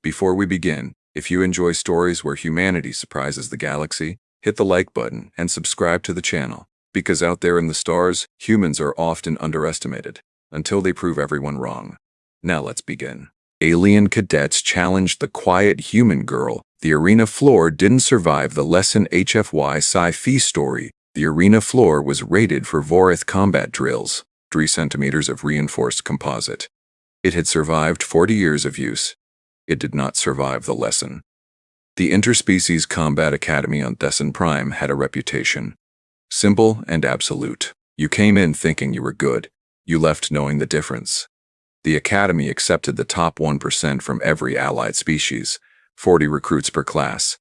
Before we begin, if you enjoy stories where humanity surprises the galaxy, hit the like button and subscribe to the channel, because out there in the stars, humans are often underestimated, until they prove everyone wrong. Now let's begin. Alien cadets challenged the quiet human girl. The arena floor didn't survive the lesson HFY Sci-Fi Story. The arena floor was rated for Vorith combat drills, 3 centimeters of reinforced composite. It had survived 40 years of use. It did not survive the lesson. The Interspecies Combat Academy on Thesson Prime had a reputation. Simple and absolute. You came in thinking you were good. You left knowing the difference. The Academy accepted the top 1% from every allied species, 40 recruits per class.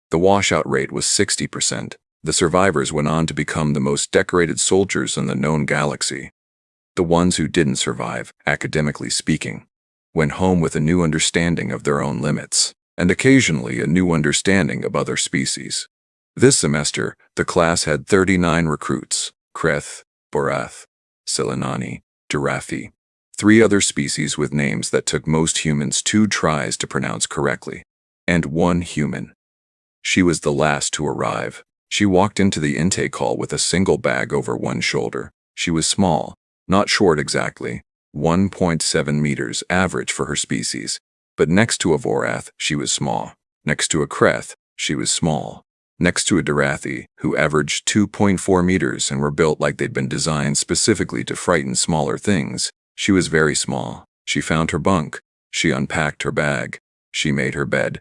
The washout rate was 60%. The survivors went on to become the most decorated soldiers in the known galaxy. The ones who didn't survive, academically speaking, went home with a new understanding of their own limits, and occasionally a new understanding of other species. This semester, the class had 39 recruits: Kreth, Borath, Silanani, Durathi, 3 other species with names that took most humans 2 tries to pronounce correctly, and 1 human. She was the last to arrive. She walked into the intake hall with a single bag over one shoulder. She was small, not short exactly, 1.7 meters average for her species, but next to a Vorath, she was small. Next to a Kreth, she was small. Next to a Durathi, who averaged 2.4 meters and were built like they'd been designed specifically to frighten smaller things, she was very small. She found her bunk. She unpacked her bag. She made her bed.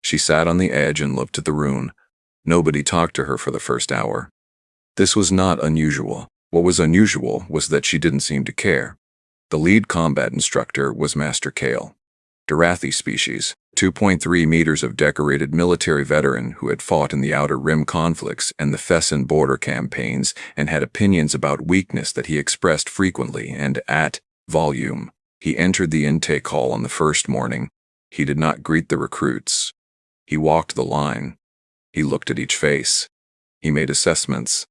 She sat on the edge and looked at the rune. Nobody talked to her for the first hour. This was not unusual. What was unusual was that she didn't seem to care. The lead combat instructor was Master Kale. Durathi species, 2.3 meters of decorated military veteran who had fought in the Outer Rim conflicts and the Thesson border campaigns and had opinions about weakness that he expressed frequently and at volume. He entered the intake hall on the first morning. He did not greet the recruits. He walked the line. He looked at each face. He made assessments.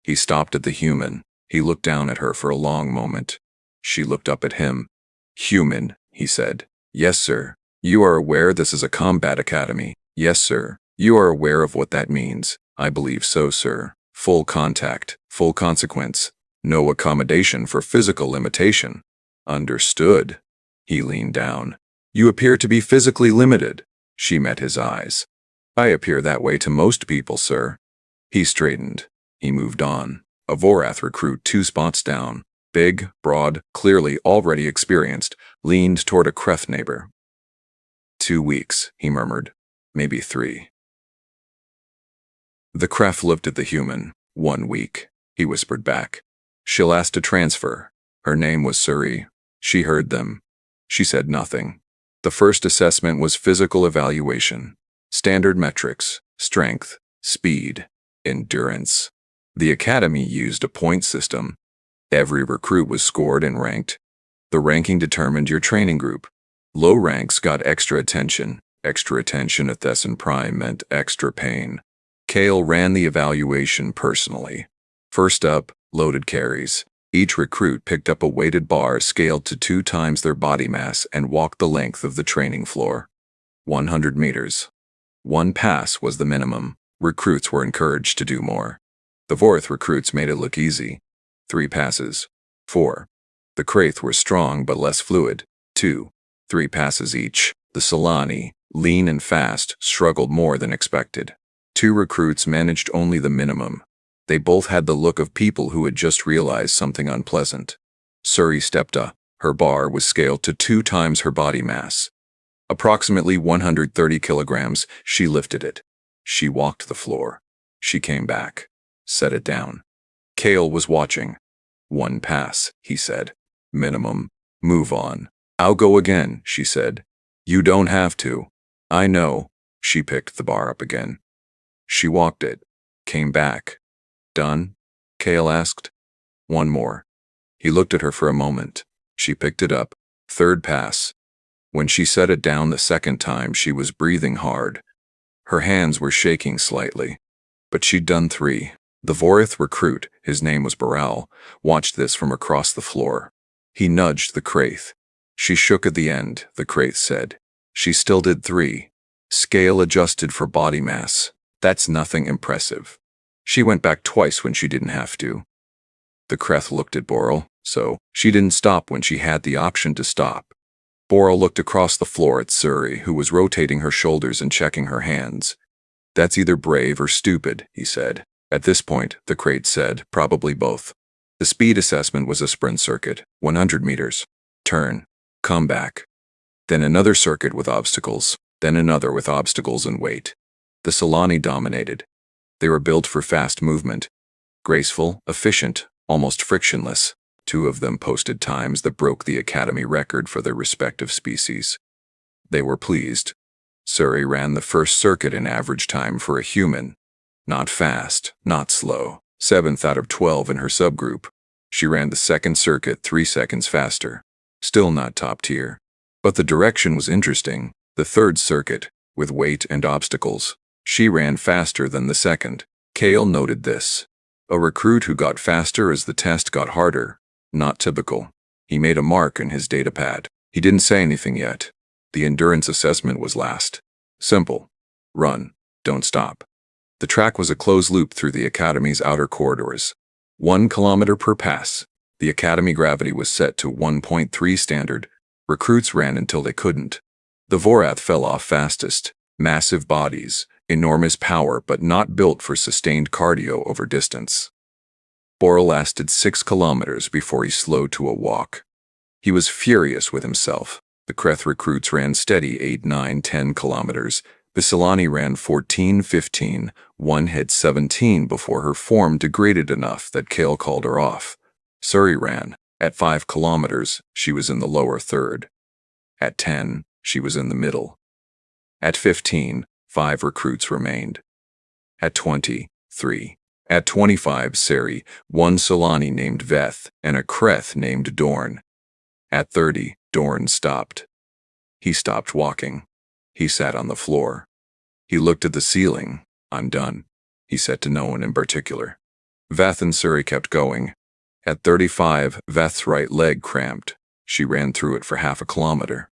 He stopped at the human. He looked down at her for a long moment. She looked up at him. "Human," he said. "Yes, sir. You are aware this is a combat academy?" "Yes, sir." "You are aware of what that means?" "I believe so, sir." "Full contact, full consequence. No accommodation for physical limitation." "Understood." He leaned down. "You appear to be physically limited." She met his eyes. "I appear that way to most people, sir." He straightened. He moved on. A Vorath recruit 2 spots down, big, broad, clearly already experienced, leaned toward a Kreth neighbor. 2 weeks, he murmured. Maybe 3. The Kreth looked at the human. 1 week, he whispered back. She'll ask to transfer. Her name was Suri. She heard them. She said nothing. The first assessment was physical evaluation. Standard metrics: strength, speed, endurance. The academy used a point system. Every recruit was scored and ranked. The ranking determined your training group. Low ranks got extra attention. Extra attention at Thesson Prime meant extra pain. Kale ran the evaluation personally. First up, loaded carries. Each recruit picked up a weighted bar scaled to 2 times their body mass and walked the length of the training floor. 100 meters. 1 pass was the minimum. Recruits were encouraged to do more. The Vorith recruits made it look easy. 3 passes. 4. The Kraith were strong but less fluid. 2. 3 passes each. The Solani, lean and fast, struggled more than expected. 2 recruits managed only the minimum. They both had the look of people who had just realized something unpleasant. Suri stepped up. Her bar was scaled to 2 times her body mass. Approximately 130 kilograms, she lifted it. She walked the floor. She came back. Set it down. Kale was watching. 1 pass, he said. Minimum. Move on. I'll go again, she said. You don't have to. I know. She picked the bar up again. She walked it. Came back. Done? Kale asked. 1 more. He looked at her for a moment. She picked it up. 3rd pass. When she set it down the 2nd time, she was breathing hard. Her hands were shaking slightly. But she'd done 3. The Vorith recruit, his name was Baral, watched this from across the floor. He nudged the Kraith. She shook at the end, the Kraith said. She still did 3. Scale adjusted for body mass. That's nothing impressive. She went back twice when she didn't have to. The Creth looked at Boral, so she didn't stop when she had the option to stop. Boral looked across the floor at Suri, who was rotating her shoulders and checking her hands. That's either brave or stupid, he said. At this point, the crate said, probably both. The speed assessment was a sprint circuit, 100 meters. Turn. Come back. Then another circuit with obstacles, then another with obstacles and weight. The Solani dominated. They were built for fast movement. Graceful, efficient, almost frictionless. 2 of them posted times that broke the Academy record for their respective species. They were pleased. Suri ran the first circuit in average time for a human. Not fast, not slow. 7th out of 12 in her subgroup. She ran the second circuit 3 seconds faster. Still not top tier. But the direction was interesting. The third circuit, with weight and obstacles. She ran faster than the second. Kale noted this. A recruit who got faster as the test got harder. Not typical. He made a mark in his datapad. He didn't say anything yet. The endurance assessment was last. Simple. Run. Don't stop. The track was a closed loop through the Academy's outer corridors. 1 kilometer per pass. The Academy gravity was set to 1.3 standard. Recruits ran until they couldn't. The Vorath fell off fastest. Massive bodies, enormous power, but not built for sustained cardio over distance. Boral lasted 6 kilometers before he slowed to a walk. He was furious with himself. The Creth recruits ran steady 8, 9, 10 kilometers. Bisalani ran 14, 15. One hit 17 before her form degraded enough that Kale called her off. Suri ran. At 5 kilometers, she was in the lower third. At 10, she was in the middle. At 15, 5 recruits remained. At 20, 3. At 25, Suri, 1 Solani named Veth, and a Creth named Dorn. At 30, Dorn stopped. He stopped walking. He sat on the floor. He looked at the ceiling. I'm done, he said to no one in particular. Veth and Suri kept going. At 35, Veth's right leg cramped. She ran through it for half a kilometer.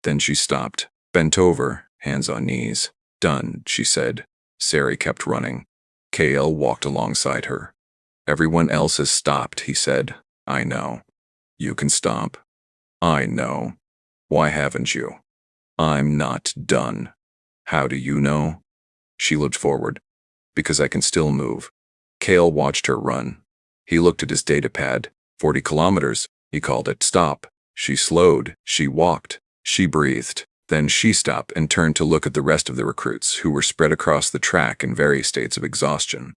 Then she stopped, bent over, hands on knees. Done, she said. Suri kept running. Kale walked alongside her. Everyone else has stopped, he said. I know. You can stop. I know. Why haven't you? I'm not done. How do you know? She looked forward. Because I can still move. Kale watched her run. He looked at his datapad. 40 kilometers. He called it stop. She slowed. She walked. She breathed. Then she stopped and turned to look at the rest of the recruits, who were spread across the track in various states of exhaustion.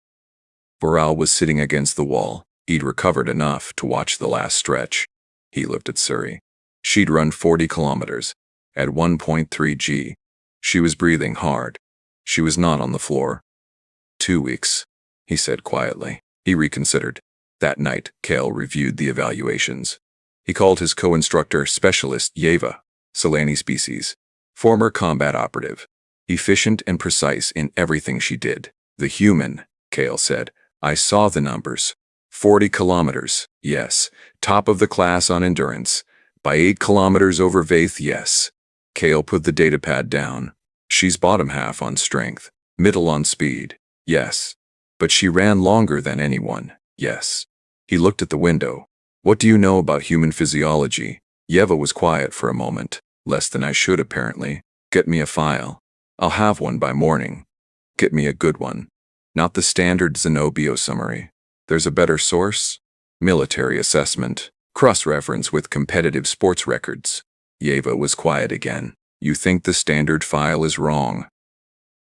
Boral was sitting against the wall. He'd recovered enough to watch the last stretch. He looked at Suri. She'd run 40 kilometers. At 1.3 G. She was breathing hard. She was not on the floor. 2 weeks, he said quietly. He reconsidered. That night, Kale reviewed the evaluations. He called his co-instructor Specialist Yeva, Solani species, former combat operative. Efficient and precise in everything she did. The human, Kale said. I saw the numbers. 40 kilometers, yes. Top of the class on endurance. By 8 kilometers over Vaith, yes. Kale put the datapad down. She's bottom half on strength, middle on speed, yes. But she ran longer than anyone, yes. He looked at the window. What do you know about human physiology? Yeva was quiet for a moment. Less than I should, apparently. Get me a file. I'll have one by morning. Get me a good one. Not the standard Zenobio summary. There's a better source? Military assessment. Cross-reference with competitive sports records. Yeva was quiet again. You think the standard file is wrong?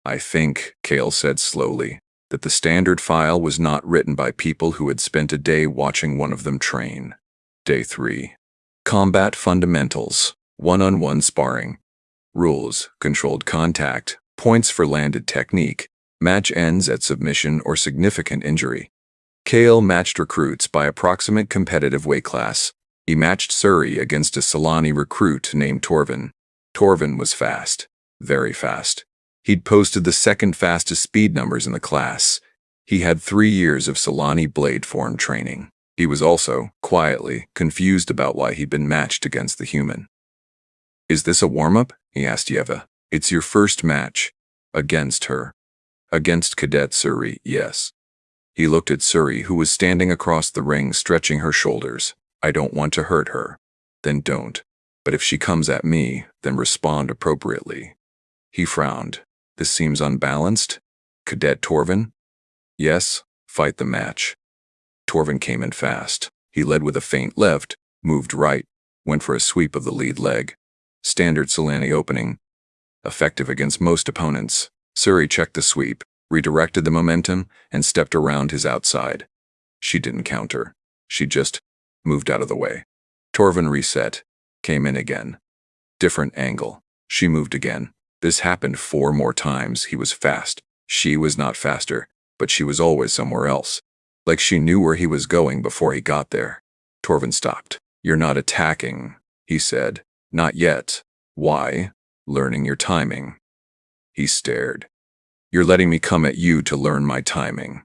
I think, Kale said slowly, that the standard file was not written by people who had spent a day watching one of them train. Day 3. Combat fundamentals. One-on-one sparring. Rules, controlled contact, points for landed technique, match ends at submission or significant injury. Kale matched recruits by approximate competitive weight class. He matched Suri against a Solani recruit named Torvin. Torvin was fast. Very fast. He'd posted the second fastest speed numbers in the class. He had 3 years of Solani blade form training. He was also, quietly, confused about why he'd been matched against the human. Is this a warm-up? he asked Yeva. It's your first match. Against her. Against Cadet Suri, yes. He looked at Suri, who was standing across the ring, stretching her shoulders. I don't want to hurt her. Then don't. But if she comes at me, then respond appropriately. He frowned. This seems unbalanced. Cadet Torvin? Yes, fight the match. Torvin came in fast. He led with a feint left, moved right, went for a sweep of the lead leg. Standard Solani opening. Effective against most opponents. Suri checked the sweep, redirected the momentum, and stepped around his outside. She didn't counter. She just moved out of the way. Torvin reset, came in again. Different angle. She moved again. This happened 4 more times. He was fast. She was not faster, but she was always somewhere else. Like she knew where he was going before he got there. Torvin stopped. You're not attacking, he said. Not yet. Why? Learning your timing. He stared. You're letting me come at you to learn my timing.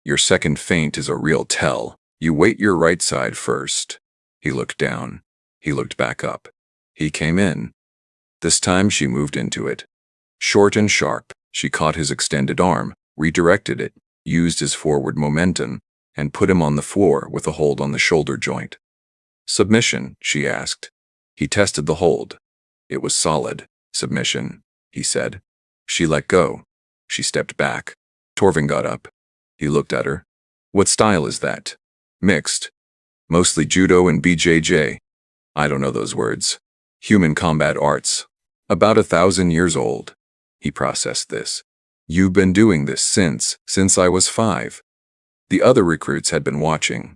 Your second feint is a real tell. You wait your right side first. He looked down. He looked back up. He came in. This time she moved into it. Short and sharp, she caught his extended arm, redirected it, used his forward momentum, and put him on the floor with a hold on the shoulder joint. Submission, she asked. He tested the hold. It was solid. Submission, he said. She let go. She stepped back. Torvin got up. He looked at her. What style is that? Mixed. Mostly judo and BJJ. I don't know those words. Human combat arts. About 1,000 years old. He processed this. You've been doing this since I was 5. The other recruits had been watching.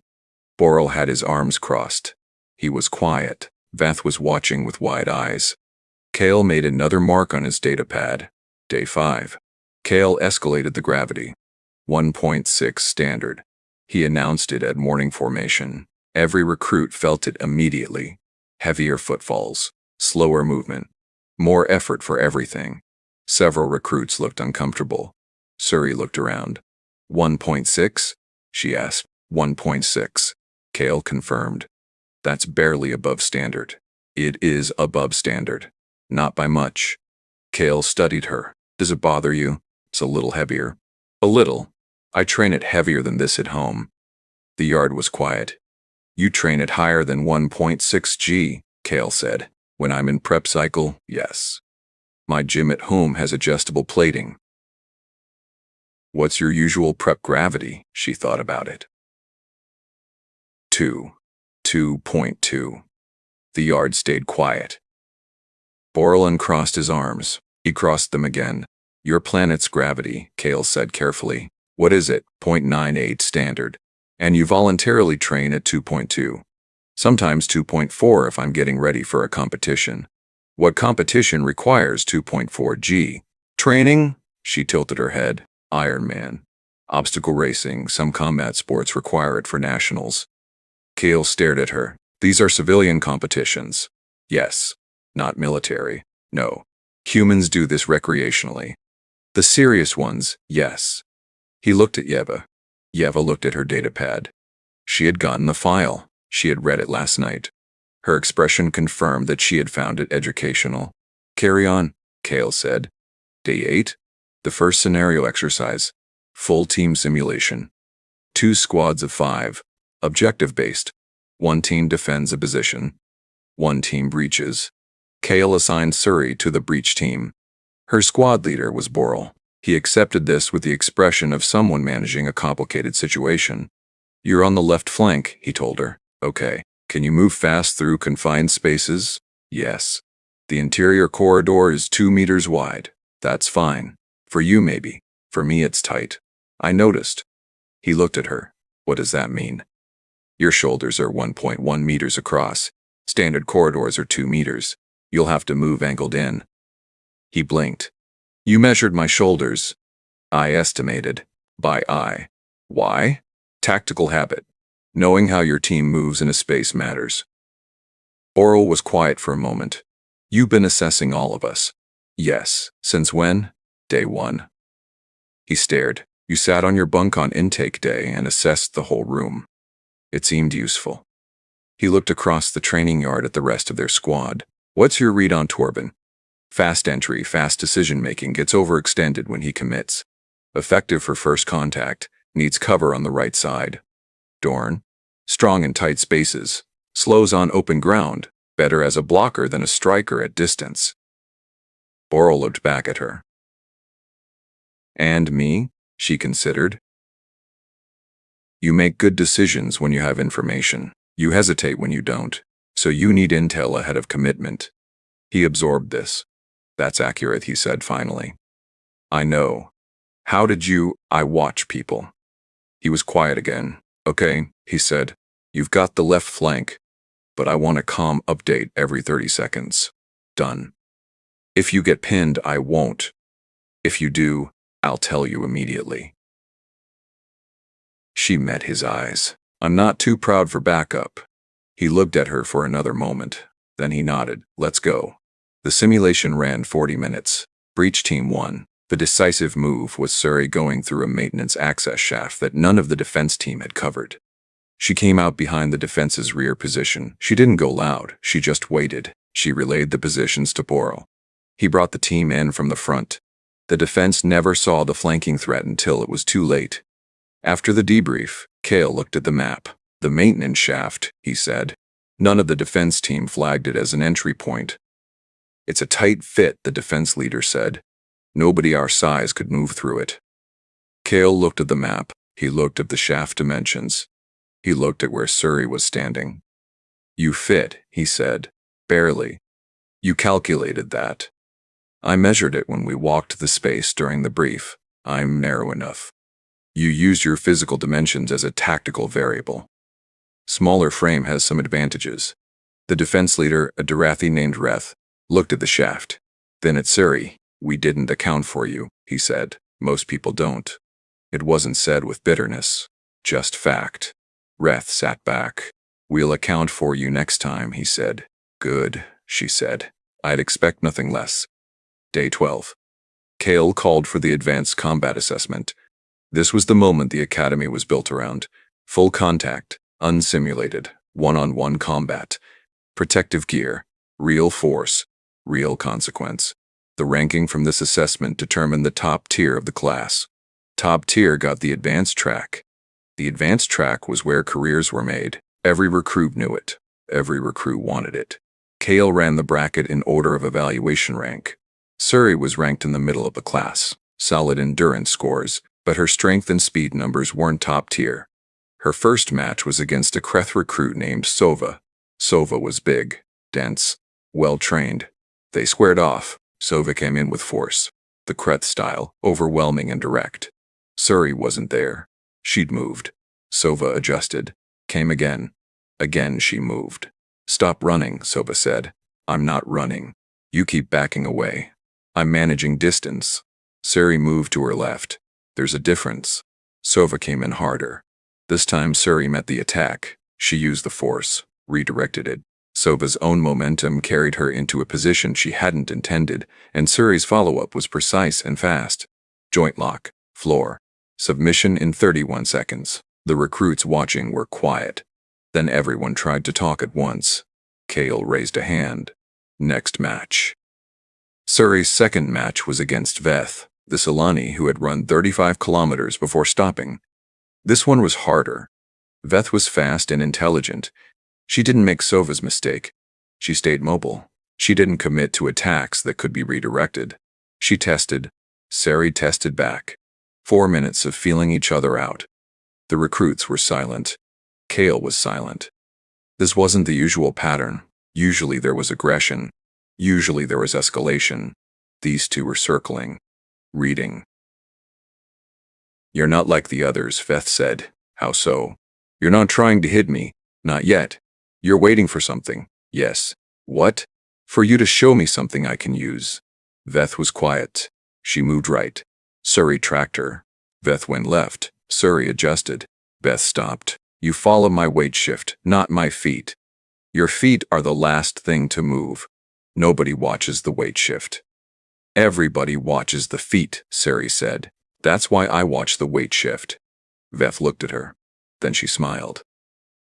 Boral had his arms crossed. He was quiet. Vath was watching with wide eyes. Kale made another mark on his datapad. Day 5. Kale escalated the gravity. 1.6 standard. He announced it at morning formation. Every recruit felt it immediately. Heavier footfalls. Slower movement. More effort for everything. Several recruits looked uncomfortable. Suri looked around. 1.6? She asked. 1.6. Kale confirmed. That's barely above standard. It is above standard. Not by much. Kale studied her. Does it bother you? It's a little heavier. A little. I train it heavier than this at home. The yard was quiet. You train it higher than 1.6 G, Kale said. When I'm in prep cycle, yes. My gym at home has adjustable plating. What's your usual prep gravity? She thought about it. 2.2. The yard stayed quiet. Boral uncrossed his arms. He crossed them again. Your planet's gravity, Kale said carefully. What is it? 0.98 standard. And you voluntarily train at 2.2. Sometimes 2.4 if I'm getting ready for a competition. What competition requires 2.4 G? Training? She tilted her head. Ironman. Obstacle racing, some combat sports require it for nationals. Kale stared at her. These are civilian competitions. Yes. Not military. No. Humans do this recreationally. The serious ones, yes. He looked at Yeva. Yeva looked at her datapad. She had gotten the file. She had read it last night. Her expression confirmed that she had found it educational. Carry on, Kale said. Day 8. The first scenario exercise. Full team simulation. 2 squads of 5. Objective-based. 1 team defends a position. 1 team breaches. Kale assigned Suri to the breach team. Her squad leader was Boral. He accepted this with the expression of someone managing a complicated situation. You're on the left flank, he told her. Okay. Can you move fast through confined spaces? Yes. The interior corridor is 2 meters wide. That's fine. For you, maybe. For me, it's tight. I noticed. He looked at her. What does that mean? Your shoulders are 1.1 meters across. Standard corridors are 2 meters. You'll have to move angled in. He blinked. You measured my shoulders. I estimated. By eye. Why? Tactical habit. Knowing how your team moves in a space matters. Boral was quiet for a moment. You've been assessing all of us. Yes. Since when? Day 1. He stared. You sat on your bunk on intake day and assessed the whole room. It seemed useful. He looked across the training yard at the rest of their squad. What's your read on Torvin? Fast entry, fast decision-making gets overextended when he commits. Effective for first contact, needs cover on the right side. Dorn, strong in tight spaces, slows on open ground, better as a blocker than a striker at distance. Boral looked back at her. And me? She considered. You make good decisions when you have information. You hesitate when you don't. So you need intel ahead of commitment. He absorbed this. That's accurate, he said finally. I know. How did you? I watch people. He was quiet again. Okay, he said. You've got the left flank, but I want a calm update every 30 seconds. Done. If you get pinned, I won't. If you do, I'll tell you immediately. She met his eyes. I'm not too proud for backup. He looked at her for another moment. Then he nodded. Let's go. The simulation ran 40 minutes. Breach Team 1. The decisive move was Suri going through a maintenance access shaft that none of the defense team had covered. She came out behind the defense's rear position. She didn't go loud. She just waited. She relayed the positions to Boral. He brought the team in from the front. The defense never saw the flanking threat until it was too late. After the debrief, Kale looked at the map. The maintenance shaft, he said. None of the defense team flagged it as an entry point. It's a tight fit, the defense leader said. Nobody our size could move through it. Kale looked at the map. He looked at the shaft dimensions. He looked at where Suri was standing. You fit, he said. Barely. You calculated that. I measured it when we walked the space during the brief. I'm narrow enough. You used your physical dimensions as a tactical variable. Smaller frame has some advantages. The defense leader, a Darathi named Reth, looked at the shaft. Then at Suri. We didn't account for you, he said. Most people don't. It wasn't said with bitterness. Just fact. Reth sat back. We'll account for you next time, he said. Good, she said. I'd expect nothing less. Day 12. Kale called for the advanced combat assessment. This was the moment the academy was built around. Full contact, unsimulated, one-on-one combat. Protective gear, real force, real consequence. The ranking from this assessment determined the top tier of the class. Top tier got the advanced track. The advanced track was where careers were made. Every recruit knew it. Every recruit wanted it. Kale ran the bracket in order of evaluation rank. Suri was ranked in the middle of the class. Solid endurance scores, but her strength and speed numbers weren't top tier. Her first match was against a Kreth recruit named Sova. Sova was big, dense, well-trained. They squared off. Sova came in with force. The Kreth style, overwhelming and direct. Suri wasn't there. She'd moved. Sova adjusted. Came again. Again she moved. Stop running, Sova said. I'm not running. You keep backing away. I'm managing distance. Suri moved to her left. There's a difference. Sova came in harder. This time Suri met the attack. She used the force, redirected it. Sova's own momentum carried her into a position she hadn't intended, and Suri's follow-up was precise and fast. Joint lock, floor, submission in 31 seconds. The recruits watching were quiet. Then everyone tried to talk at once. Kale raised a hand. Next match. Suri's second match was against Veth, the Solani who had run 35 kilometers before stopping. This one was harder. Veth was fast and intelligent. She didn't make Sova's mistake. She stayed mobile. She didn't commit to attacks that could be redirected. She tested. Suri tested back. 4 minutes of feeling each other out. The recruits were silent. Kale was silent. This wasn't the usual pattern. Usually there was aggression. Usually there was escalation. These two were circling. Reading. You're not like the others, Veth said. How so? You're not trying to hit me. Not yet. You're waiting for something. Yes. What? For you to show me something I can use. Veth was quiet. She moved right. Suri tracked her. Veth went left. Suri adjusted. Veth stopped. You follow my weight shift, not my feet. Your feet are the last thing to move. Nobody watches the weight shift. Everybody watches the feet, Suri said. That's why I watch the weight shift. Veth looked at her. Then she smiled.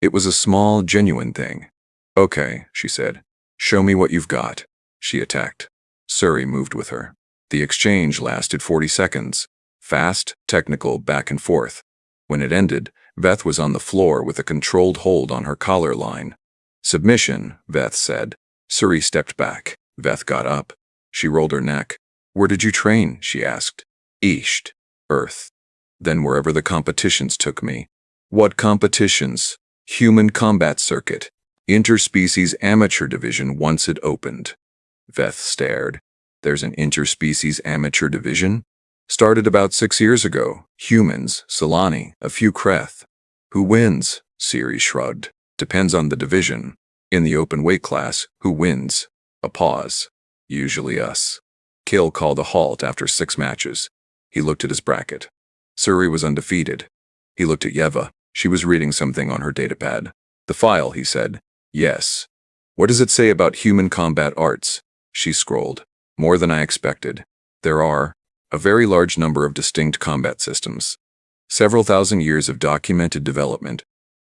It was a small, genuine thing. Okay, she said. Show me what you've got. She attacked. Suri moved with her. The exchange lasted 40 seconds. Fast, technical, back and forth. When it ended, Veth was on the floor with a controlled hold on her collar line. "Submission," Veth said. Suri stepped back. Veth got up. She rolled her neck. "Where did you train?" she asked. "East. Earth. Then wherever the competitions took me." "What competitions?" "Human combat circuit. Interspecies amateur division once it opened." Veth stared. "There's an interspecies amateur division?" "Started about 6 years ago. Humans, Solani, a few Kreth." "Who wins?" Siri shrugged. "Depends on the division. In the open weight class, who wins?" A pause. "Usually us." Kale called a halt after 6 matches. He looked at his bracket. Suri was undefeated. He looked at Yeva. She was reading something on her datapad. "The file," he said. "Yes." "What does it say about human combat arts?" She scrolled. "More than I expected. There are a very large number of distinct combat systems. Several thousand years of documented development.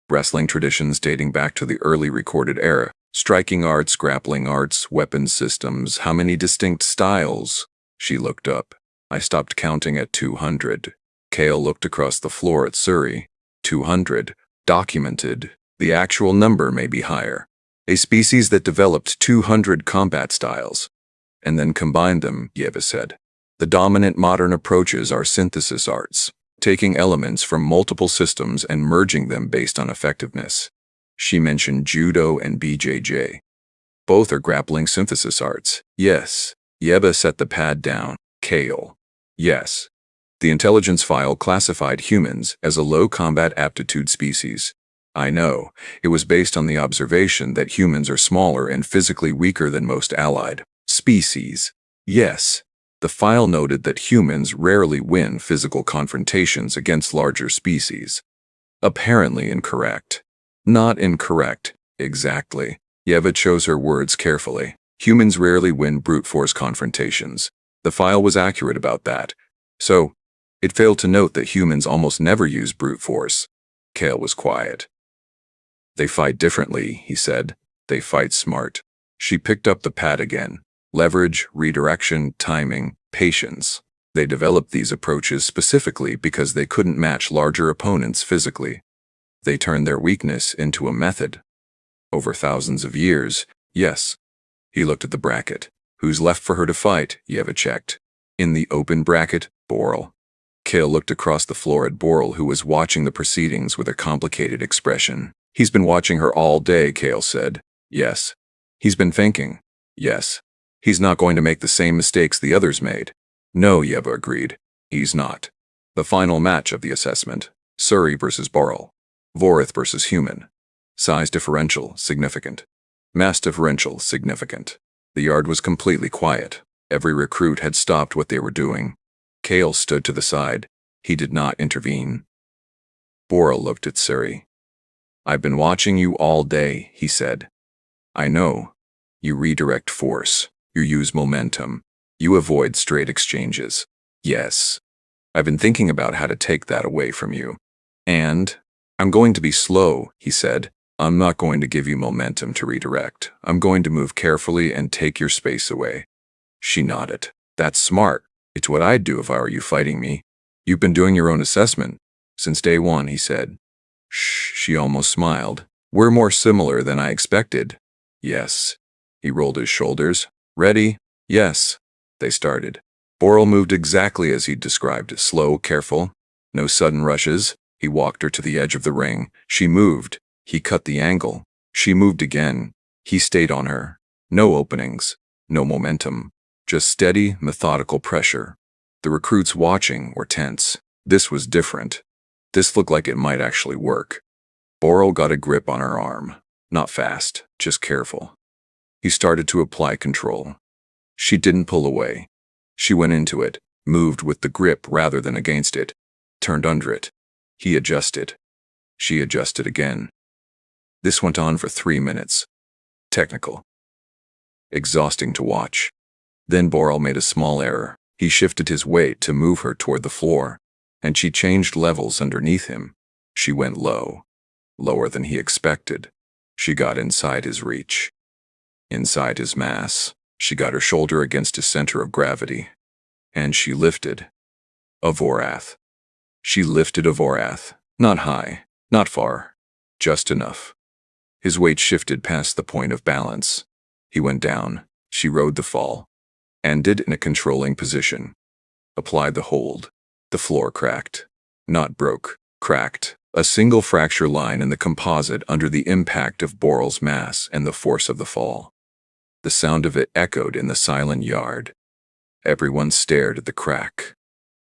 Wrestling traditions dating back to the early recorded era. Striking arts, grappling arts, weapons systems. How many distinct styles?" She looked up. "I stopped counting at 200. Kale looked across the floor at Suri. 200. Documented. The actual number may be higher. A species that developed 200 combat styles. And then combined them," Yeva said. "The dominant modern approaches are synthesis arts, taking elements from multiple systems and merging them based on effectiveness." She mentioned judo and BJJ. "Both are grappling synthesis arts." "Yes." Yeva set the pad down. Kale. "Yes. The intelligence file classified humans as a low combat aptitude species. I know. It was based on the observation that humans are smaller and physically weaker than most allied species." "Yes." The file noted that humans rarely win physical confrontations against larger species. "Apparently incorrect." "Not incorrect. Exactly." Yeva chose her words carefully. "Humans rarely win brute force confrontations. The file was accurate about that. So, it failed to note that humans almost never use brute force." Kale was quiet. "They fight differently," he said. "They fight smart." She picked up the pad again. "Leverage, redirection, timing, patience. They developed these approaches specifically because they couldn't match larger opponents physically. They turned their weakness into a method. Over thousands of years, yes." He looked at the bracket. "Who's left for her to fight?" Yeva checked. "In the open bracket, Boral." Kale looked across the floor at Boral, who was watching the proceedings with a complicated expression. "He's been watching her all day," Kale said. "Yes." "He's been thinking." "Yes." "He's not going to make the same mistakes the others made." "No," Yeva agreed. "He's not." The final match of the assessment. Suri versus Boral. Vorith versus human. Size differential, significant. Mass differential, significant. The yard was completely quiet. Every recruit had stopped what they were doing. Kale stood to the side. He did not intervene. Boral looked at Suri. "I've been watching you all day," he said. "I know. You redirect force. You use momentum. You avoid straight exchanges." "Yes. I've been thinking about how to take that away from you. And I'm going to be slow," he said. "I'm not going to give you momentum to redirect. I'm going to move carefully and take your space away." She nodded. "That's smart. It's what I'd do if I were you fighting me." "You've been doing your own assessment." "Since day one," he said. "Shh," she almost smiled. "We're more similar than I expected." "Yes." He rolled his shoulders. "Ready?" "Yes." They started. Boral moved exactly as he'd described, slow, careful. No sudden rushes. He walked her to the edge of the ring. She moved. He cut the angle. She moved again. He stayed on her. No openings. No momentum. Just steady, methodical pressure. The recruits watching were tense. This was different. This looked like it might actually work. Boral got a grip on her arm. Not fast, just careful. He started to apply control. She didn't pull away. She went into it, moved with the grip rather than against it, turned under it. He adjusted. She adjusted again. This went on for 3 minutes. Technical. Exhausting to watch. Then Boral made a small error. He shifted his weight to move her toward the floor, and she changed levels underneath him. She went low. Lower than he expected. She got inside his reach. Inside his mass. She got her shoulder against his center of gravity, and she lifted a Vorath. She lifted a Vorath, not high, not far, just enough. His weight shifted past the point of balance. He went down. She rode the fall, ended in a controlling position. Applied the hold. The floor cracked. Not broke, cracked. A single fracture line in the composite under the impact of Boral's mass and the force of the fall. The sound of it echoed in the silent yard. Everyone stared at the crack.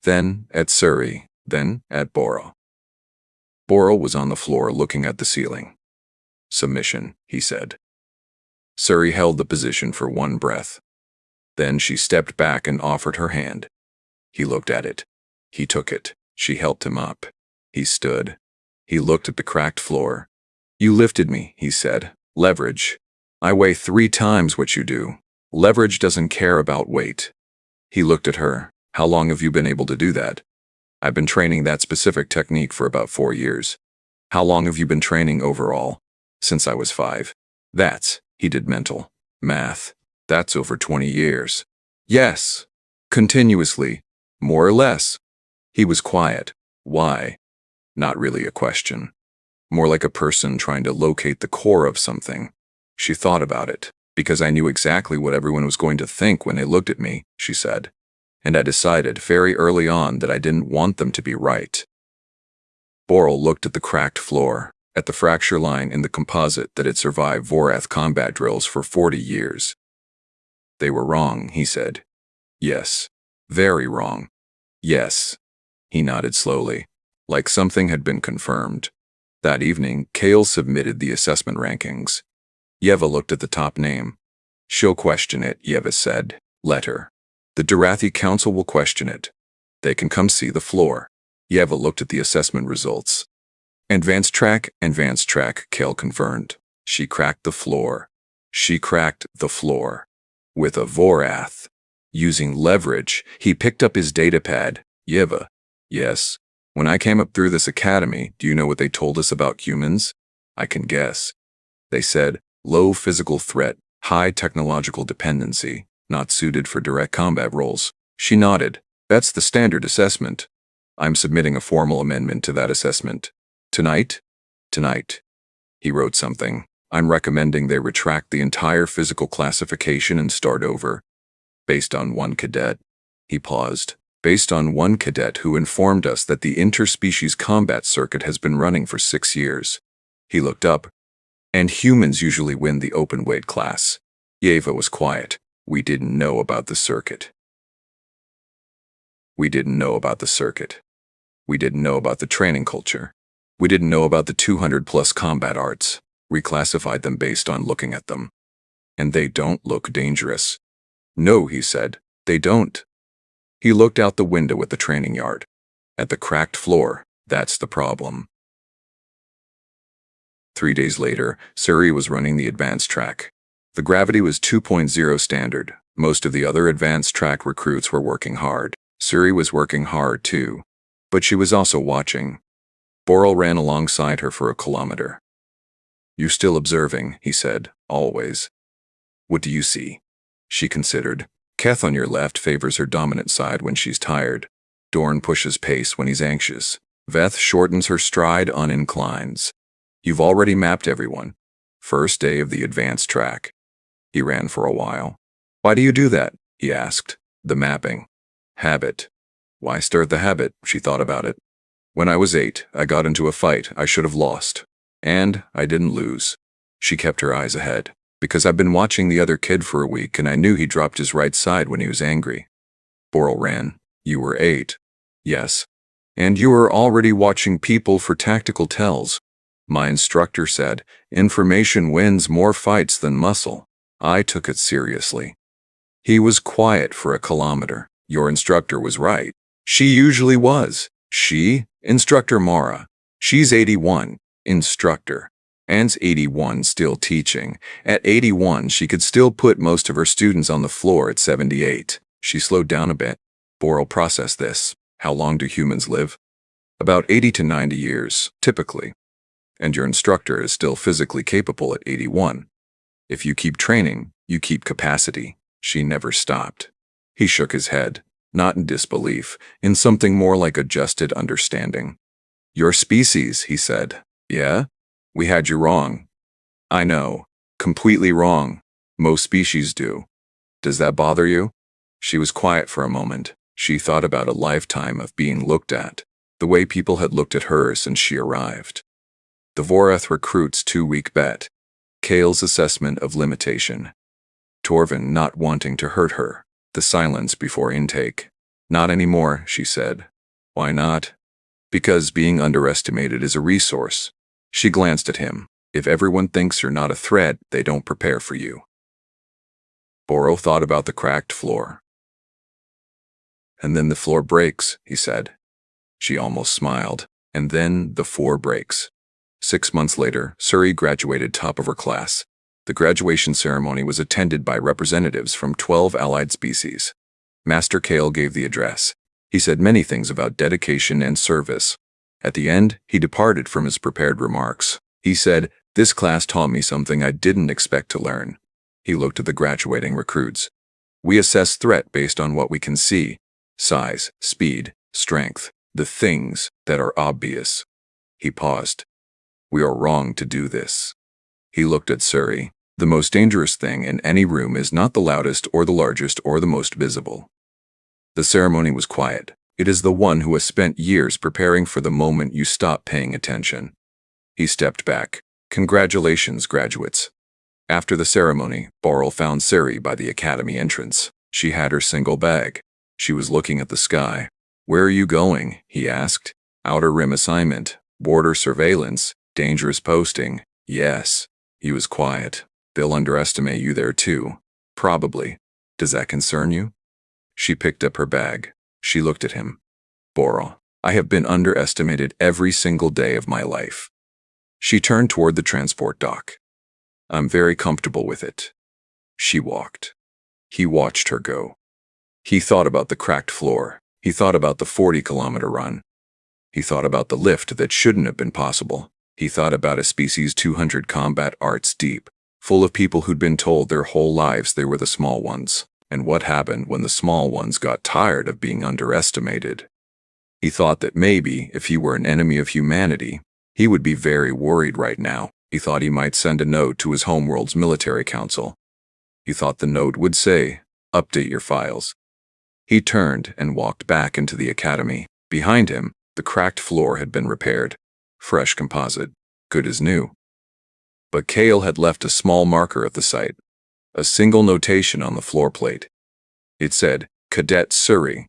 Then at Suri, then at Boral. Boral was on the floor looking at the ceiling. Submission, he said. Suri held the position for one breath. Then she stepped back and offered her hand. He looked at it. He took it. She helped him up. He stood. He looked at the cracked floor. You lifted me, he said. Leverage. I weigh 3 times what you do. Leverage doesn't care about weight. He looked at her. How long have you been able to do that? I've been training that specific technique for about 4 years. How long have you been training overall? Since I was 5. That's, he did mental math. That's over 20 years. Yes. Continuously. More or less. He was quiet. Why? Not really a question. More like a person trying to locate the core of something. She thought about it. Because I knew exactly what everyone was going to think when they looked at me, she said. And I decided very early on that I didn't want them to be right. Boral looked at the cracked floor, at the fracture line in the composite that had survived Vorath combat drills for 40 years. They were wrong, he said. Yes. Very wrong. Yes. He nodded slowly, like something had been confirmed. That evening, Kale submitted the assessment rankings. Yeva looked at the top name. She'll question it, Yeva said. Let her. The Durathi Council will question it. They can come see the floor. Yeva looked at the assessment results. Advanced track, Kale confirmed. She cracked the floor. She cracked the floor. With a Vorath. Using leverage, he picked up his datapad. Yeva. Yes. When I came up through this academy, do you know what they told us about humans? I can guess. They said, low physical threat, high technological dependency, not suited for direct combat roles. She nodded. That's the standard assessment. I'm submitting a formal amendment to that assessment. Tonight? Tonight. He wrote something. I'm recommending they retract the entire physical classification and start over. Based on one cadet. He paused. Based on one cadet who informed us that the interspecies combat circuit has been running for 6 years. He looked up. And humans usually win the open weight class. Yeva was quiet. We didn't know about the circuit. We didn't know about the circuit. We didn't know about the training culture. We didn't know about the 200+ combat arts. We classified them based on looking at them. And they don't look dangerous. No, he said, they don't. He looked out the window at the training yard. At the cracked floor, that's the problem. 3 days later, Suri was running the advanced track. The gravity was 2.0 standard. Most of the other advanced track recruits were working hard. Suri was working hard too. But she was also watching. Boral ran alongside her for a kilometer. You still observing, he said, always. What do you see? She considered. Keth on your left favors her dominant side when she's tired. Dorn pushes pace when he's anxious. Veth shortens her stride on inclines. You've already mapped everyone. First day of the advanced track. He ran for a while. Why do you do that? He asked. The mapping. Habit. Why start the habit? She thought about it. When I was 8, I got into a fight I should have lost. And I didn't lose. She kept her eyes ahead. Because I've been watching the other kid for a week and I knew he dropped his right side when he was angry. Boral ran. You were 8. Yes. And you were already watching people for tactical tells. My instructor said, information wins more fights than muscle. I took it seriously. He was quiet for a kilometer. Your instructor was right. She usually was. She? Instructor Mara. She's 81. Instructor. Anne's 81, still teaching. At 81, she could still put most of her students on the floor at 78. She slowed down a bit. Boral processed this. How long do humans live? About 80 to 90 years, typically. And your instructor is still physically capable at 81. If you keep training, you keep capacity. She never stopped. He shook his head, not in disbelief, in something more like adjusted understanding. Your species, he said. Yeah? We had you wrong. I know. Completely wrong. Most species do. Does that bother you? She was quiet for a moment. She thought about a lifetime of being looked at, the way people had looked at her since she arrived. The Voreth recruit's 2-week bet. Kale's assessment of limitation. Torvin not wanting to hurt her. The silence before intake. Not anymore, she said. Why not? Because being underestimated is a resource. She glanced at him. If everyone thinks you're not a threat, they don't prepare for you. Boro thought about the cracked floor. And then the floor breaks, he said. She almost smiled. And then the floor breaks. 6 months later, Suri graduated top of her class. The graduation ceremony was attended by representatives from 12 allied species. Master Kale gave the address. He said many things about dedication and service. At the end, he departed from his prepared remarks. He said, "This class taught me something I didn't expect to learn." He looked at the graduating recruits. We assess threat based on what we can see. Size, speed, strength, the things that are obvious. He paused. We are wrong to do this. He looked at Suri. The most dangerous thing in any room is not the loudest or the largest or the most visible. The ceremony was quiet. It is the one who has spent years preparing for the moment you stop paying attention. He stepped back. Congratulations, graduates. After the ceremony, Borrell found Suri by the academy entrance. She had her single bag. She was looking at the sky. Where are you going? He asked. Outer Rim assignment, border surveillance, dangerous posting. Yes. He was quiet. They'll underestimate you there too. Probably. Does that concern you? She picked up her bag. She looked at him. Borrell, I have been underestimated every single day of my life. She turned toward the transport dock. I'm very comfortable with it. She walked. He watched her go. He thought about the cracked floor. He thought about the 40-kilometer run. He thought about the lift that shouldn't have been possible. He thought about a species 200 combat arts deep, full of people who'd been told their whole lives they were the small ones. And what happened when the small ones got tired of being underestimated? He thought that maybe, if he were an enemy of humanity, he would be very worried right now. He thought he might send a note to his homeworld's military council. He thought the note would say, "Update your files." He turned and walked back into the academy. Behind him, the cracked floor had been repaired. Fresh composite, good as new. But Kale had left a small marker at the site. A single notation on the floor plate. It said, Cadets Suri.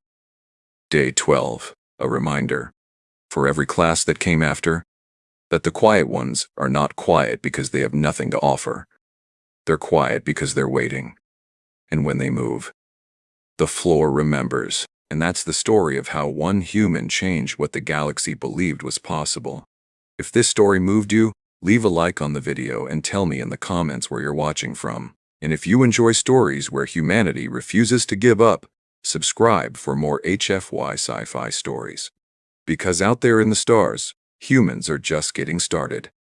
Day 12, a reminder. For every class that came after, that the quiet ones are not quiet because they have nothing to offer. They're quiet because they're waiting. And when they move, the floor remembers. And that's the story of how one human changed what the galaxy believed was possible. If this story moved you, leave a like on the video and tell me in the comments where you're watching from. And if you enjoy stories where humanity refuses to give up, subscribe for more HFY sci-fi stories. Because out there in the stars, humans are just getting started.